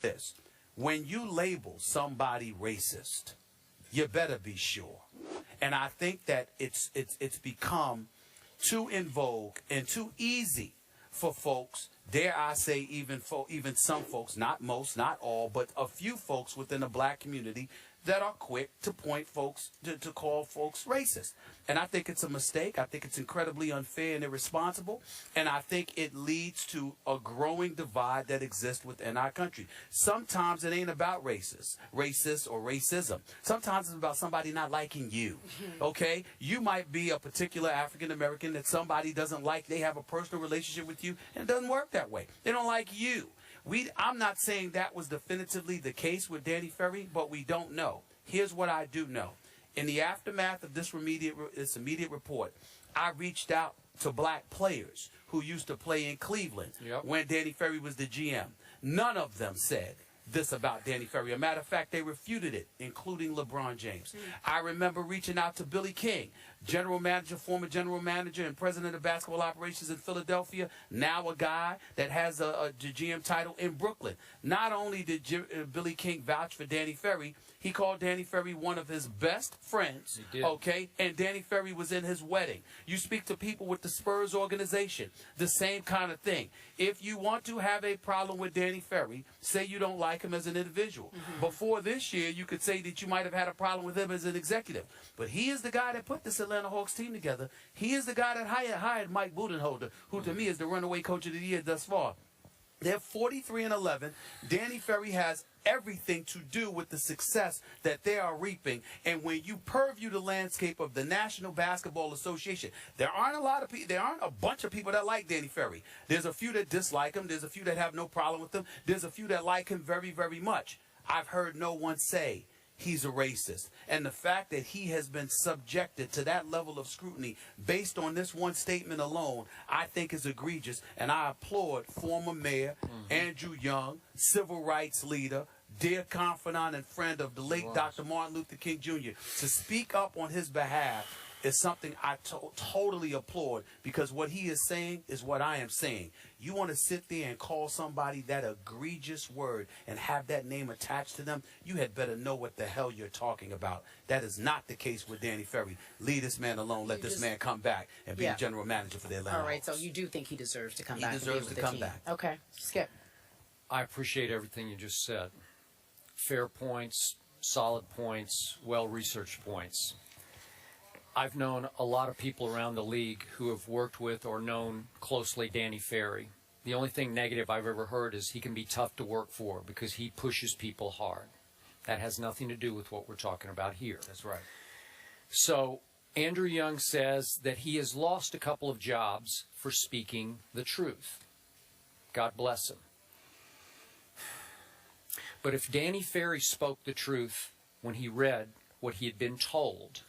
this. When you label somebody racist, you better be sure. And I think that it's become too in vogue and too easy for folks, dare I say even some folks, not most, not all, but a few folks within the black community that are quick to point folks, to call folks racist. And I think it's a mistake. I think it's incredibly unfair and irresponsible. And I think it leads to a growing divide that exists within our country. Sometimes it ain't about racist or racism. Sometimes it's about somebody not liking you, okay? You might be a particular African-American that somebody doesn't like. They have a personal relationship with you, and it doesn't work that way. They don't like you. I'm not saying that was definitively the case with Danny Ferry, but we don't know. Here's what I do know. In the aftermath of this immediate report, I reached out to black players who used to play in Cleveland when Danny Ferry was the GM. None of them said this about Danny Ferry. A matter of fact, they refuted it, including LeBron James. I remember reaching out to Billy King, former general manager and president of basketball operations in Philadelphia, now a guy that has a GM title in Brooklyn. Not only did Billy King vouch for Danny Ferry, he called Danny Ferry one of his best friends, okay? And Danny Ferry was in his wedding. You speak to people with the Spurs organization, the same kind of thing. If you want to have a problem with Danny Ferry, say you don't like him as an individual. Before this year, you could say that you might have had a problem with him as an executive. But he is the guy that put this Atlanta Hawks team together. He is the guy that hired Mike Budenholzer, who to me is the runaway coach of the year thus far. They're 43-11. Danny Ferry has everything to do with the success that they are reaping. And when you purview the landscape of the National Basketball Association, there aren't a bunch of people that like Danny Ferry. There's a few that dislike him. There's a few that have no problem with him. There's a few that like him very, very much. I've heard no one say he's a racist. And the fact that he has been subjected to that level of scrutiny based on this one statement alone, I think is egregious. And I applaud former Mayor Andrew Young, civil rights leader, dear confidant and friend of the late Dr. Martin Luther King Jr. To speak up on his behalf is something I totally applaud, because what he is saying is what I am saying. You want to sit there and call somebody that egregious word and have that name attached to them, you had better know what the hell you're talking about. That is not the case with Danny Ferry. Leave this man alone. Let this man come back and be the general manager for the Atlanta Hawks. All right, so you do think he deserves to come back? He deserves to come back. Okay. Skip. I appreciate everything you just said. Fair points, solid points, well-researched points. I've known a lot of people around the league who have worked with or known closely Danny Ferry. The only thing negative I've ever heard is he can be tough to work for because he pushes people hard. That has nothing to do with what we're talking about here. That's right. So Andrew Young says that he has lost a couple of jobs for speaking the truth. God bless him. But if Danny Ferry spoke the truth when he read what he had been told,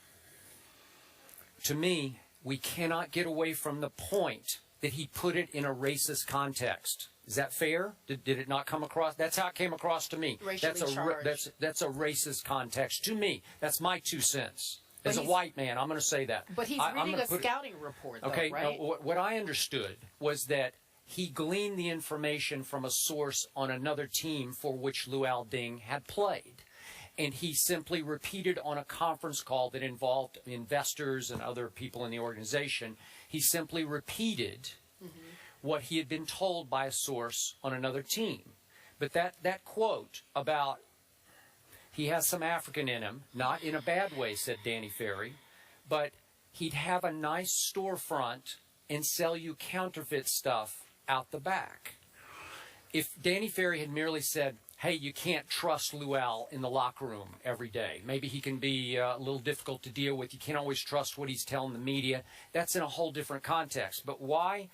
to me, we cannot get away from the point that he put it in a racist context. Is that fair? Did it not come across? That's how it came across to me. Racially charged. That's a racist context to me. That's my 2 cents. As a white man, I'm going to say that. But he's reading a scouting report, though, okay, right? What I understood was that he gleaned the information from a source on another team for which Luol Deng had played. And he simply repeated on a conference call that involved investors and other people in the organization, he simply repeated what he had been told by a source on another team. But that quote about he has some African in him, not in a bad way, said Danny Ferry, but he'd have a nice storefront and sell you counterfeit stuff out the back. If Danny Ferry had merely said, hey, you can't trust Luol in the locker room every day. Maybe he can be a little difficult to deal with. You can't always trust what he's telling the media. That's in a whole different context. But why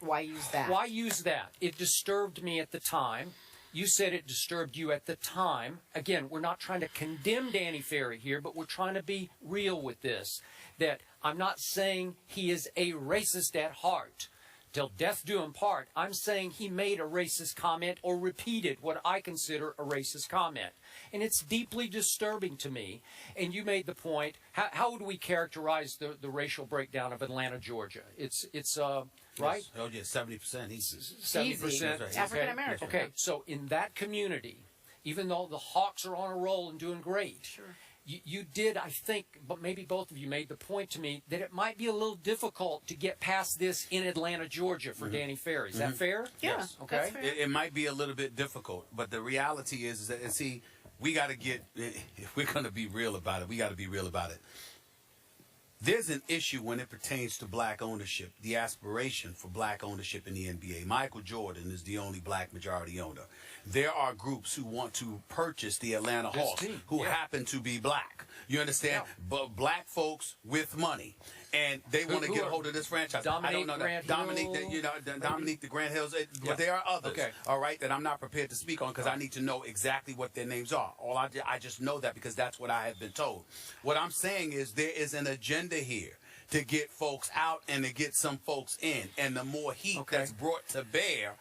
use that? Why use that? It disturbed me at the time. You said it disturbed you at the time. Again, we're not trying to condemn Danny Ferry here, but we're trying to be real with this. That I'm not saying he is a racist at heart. Till death do him part, I'm saying he made a racist comment or repeated what I consider a racist comment. And it's deeply disturbing to me. And you made the point, how would we characterize the racial breakdown of Atlanta, Georgia? It's right? Yes. Oh, yeah, 70%. He's 70%. Easy. African American. Okay, so in that community, even though the Hawks are on a roll and doing great, Sure. you did, I think, but maybe both of you made the point to me that it might be a little difficult to get past this in Atlanta, Georgia for Danny Ferry. Is that fair? Yeah. Yes. Okay. That's fair. It might be a little bit difficult, but the reality is that, and see, we got to get, if we're going to be real about it, we got to be real about it. There's an issue when it pertains to black ownership, the aspiration for black ownership in the NBA. Michael Jordan is the only black majority owner. There are groups who want to purchase the Atlanta Hawks who happen to be black. You understand? Yeah. But black folks with money. And they want to get a hold of this franchise. I don't know that. Dominique the Grant Hills. But there are others, all right, that I'm not prepared to speak on because I need to know exactly what their names are. I just know that because that's what I have been told. What I'm saying is there is an agenda here to get folks out and to get some folks in. And the more heat that's brought to bear,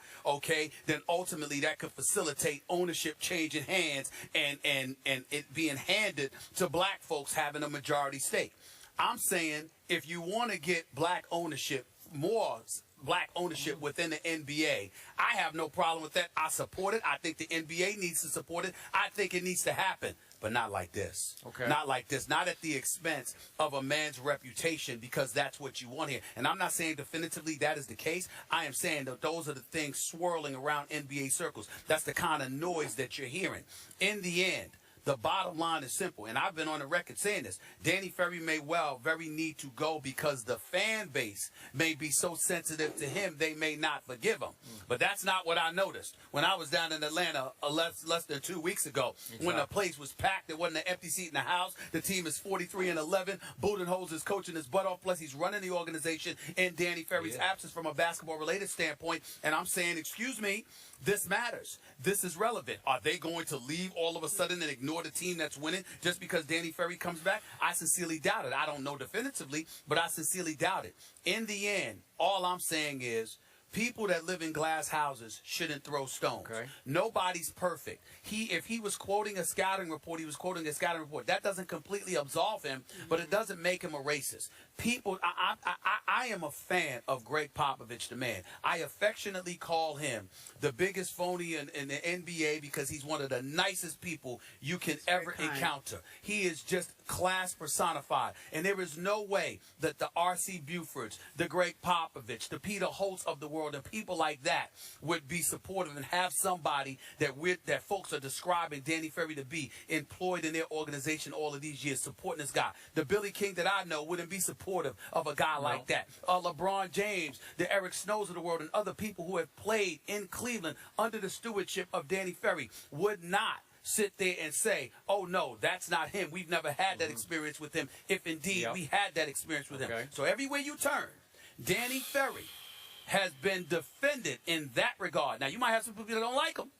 then ultimately that could facilitate ownership changing hands and it being handed to black folks having a majority stake. I'm saying if you want to get black ownership, more black ownership within the NBA, I have no problem with that. I support it. I think the NBA needs to support it. I think it needs to happen. But not like this. Okay. Not like this. Not at the expense of a man's reputation, because that's what you want here. And I'm not saying definitively that is the case. I am saying that those are the things swirling around NBA circles. That's the kind of noise that you're hearing. In the end, the bottom line is simple, and I've been on the record saying this. Danny Ferry may very need to go because the fan base may be so sensitive to him they may not forgive him. But that's not what I noticed when I was down in Atlanta less than 2 weeks ago. When the place was packed. There wasn't an empty seat in the house. The team is 43-11. Budenholzer is coaching his butt off. Plus, he's running the organization in Danny Ferry's absence from a basketball-related standpoint. And I'm saying, excuse me, this matters. This is relevant. Are they going to leave all of a sudden and ignore the team that's winning just because Danny Ferry comes back? I sincerely doubt it. I don't know definitively, but I sincerely doubt it. In the end, all I'm saying is people that live in glass houses shouldn't throw stones. Nobody's perfect. If he was quoting a scouting report, he was quoting a scouting report. That doesn't completely absolve him, but it doesn't make him a racist. People, I am a fan of Greg Popovich, the man. I affectionately call him the biggest phony in the NBA because he's one of the nicest people you can ever encounter. He is just class personified. And there is no way that the R.C. Bufords, the Greg Popovich, the Peter Holtz of the world, and people like that would be supportive and have somebody that folks are describing Danny Ferry to be employed in their organization all of these years, supporting this guy. The Billy King that I know wouldn't be supportive of a guy like that. LeBron James, the Eric Snows of the world, and other people who have played in Cleveland under the stewardship of Danny Ferry would not sit there and say, oh, no, that's not him. We've never had that experience with him, if indeed we had that experience with him. So everywhere you turn, Danny Ferry has been defended in that regard. Now, you might have some people that don't like him.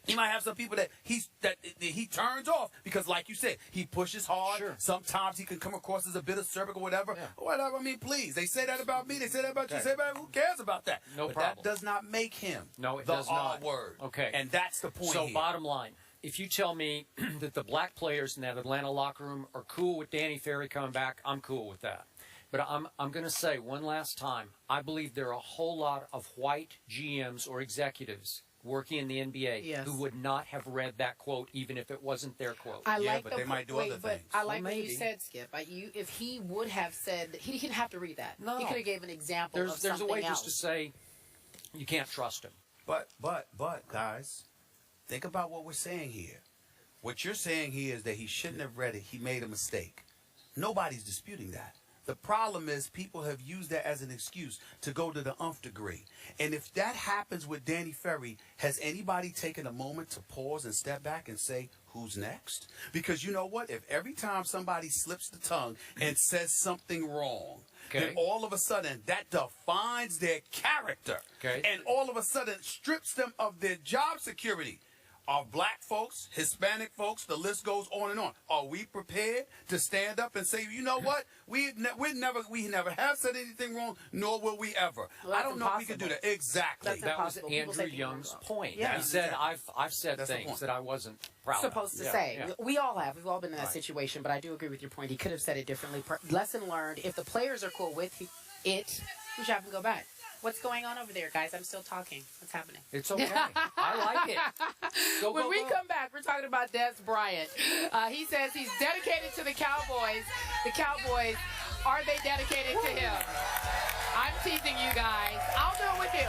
You might have some people that he turns off because, like you said, he pushes hard. Sometimes he can come across as a bit acerbic or whatever. Whatever. I mean, please. They say that about me. They say that about you. They say about who cares about that? No but problem. That does not make him the does not. Word. Okay. And that's the point So here. bottom line, if you tell me that the black players in that Atlanta locker room are cool with Danny Ferry coming back, I'm cool with that. But I'm going to say one last time, I believe there are a whole lot of white GMs or executives working in the NBA who would not have read that quote even if it wasn't their quote. But they might do other things. I like what you said, Skip. If he would have said, he didn't have to read that. No. He could have gave an example of something There's a way else. just to say you can't trust him. But guys, think about what we're saying here. What you're saying here is that he shouldn't have read it. He made a mistake. Nobody's disputing that. The problem is people have used that as an excuse to go to the nth degree. And if that happens with Danny Ferry, has anybody taken a moment to pause and step back and say, who's next? Because you know what? If every time somebody slips the tongue and says something wrong, then all of a sudden that defines their character. And all of a sudden strips them of their job security. Are black folks, Hispanic folks, the list goes on and on. Are we prepared to stand up and say, you know what? We never have said anything wrong, nor will we ever. Well, I don't know if we can do that. Exactly. That was Andrew Young's point. Yeah. He said, I've said things that I wasn't proud supposed to say. We all have. We've all been in that situation, but I do agree with your point. He could have said it differently. Lesson learned. If the players are cool with it, we should have him go back. What's going on over there, guys? I'm still talking. What's happening? It's okay. I like it. Go, When go, we go. come back, we're talking about Des Bryant. He says he's dedicated to the Cowboys. The Cowboys, are they dedicated to him? I'm teasing you guys. I'll do it with you.